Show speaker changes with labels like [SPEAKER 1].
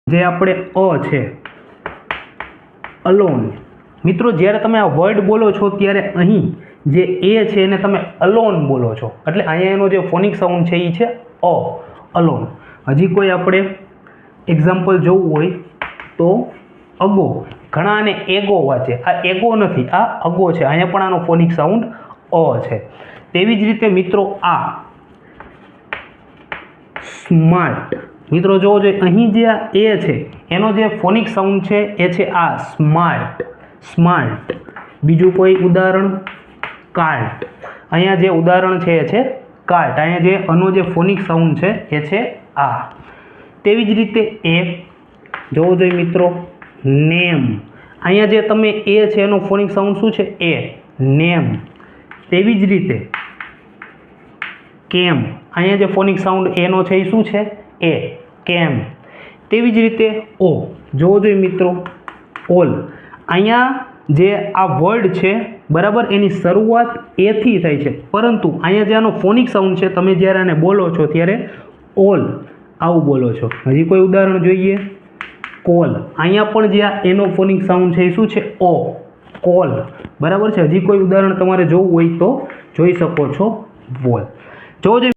[SPEAKER 1] જે આપણે અ છે અલોન। મિત્રો જ્યારે તમે આ વર્ડ બોલો છો ત્યારે અહીં જે એ છે એને તમે અલોન બોલો છો, એટલે અહીંયા એનો જે ફોનિક સાઉન્ડ છે એ છે અ, અલોન। હજી કોઈ આપણે એક્ઝામ્પલ જોવું હોય તો અગો, ઘણા આને એગો વાંચે, આ એગો નથી, આ અગો છે, અહીંયા પણ આનો ફોનિક સાઉન્ડ અ છે। તેવી જ રીતે મિત્રો આ સ્માર્ટ, મિત્રો જોવો જોઈએ અહીં જે આ એ છે એનો જે ફોનિક સાઉન્ડ છે એ છે આ સ્માર્ટ, સ્માર્ટ। બીજું કોઈ ઉદાહરણ કાર્ટ, અહીંયા જે ઉદાહરણ છે એ છે કાર્ટ, અહીંયા જે આનો જે ફોનિક સાઉન્ડ છે એ છે આ। તેવી જ રીતે એ જોવો જોઈએ મિત્રો નેમ, અહીંયા જે તમે એ છે એનો ફોનિક સાઉન્ડ શું છે એ, નેમ। તેવી જ રીતે કેમ, અહીંયા જે ફોનિક સાઉન્ડ એનો છે એ શું છે એ, કેમ। તેવી જ રીતે ઓ, જોવો જોઈએ મિત્રો ઓલ, અહીંયા જે આ વર્ડ છે બરાબર એની શરૂઆત એથી થાય છે, પરંતુ અહીંયા જે આનો ફોનિક સાઉન્ડ છે તમે જ્યારે આને બોલો છો ત્યારે ઓલ આવું બોલો છો। હજી કોઈ ઉદાહરણ જોઈએ કોલ, અહીંયા પણ જે આ એનો ફોનિક સાઉન્ડ છે એ શું છે ઓ, કોલ, બરાબર છે। હજી કોઈ ઉદાહરણ તમારે જોવું હોય તો જોઈ શકો છો વોલ। જોવો જોઈએ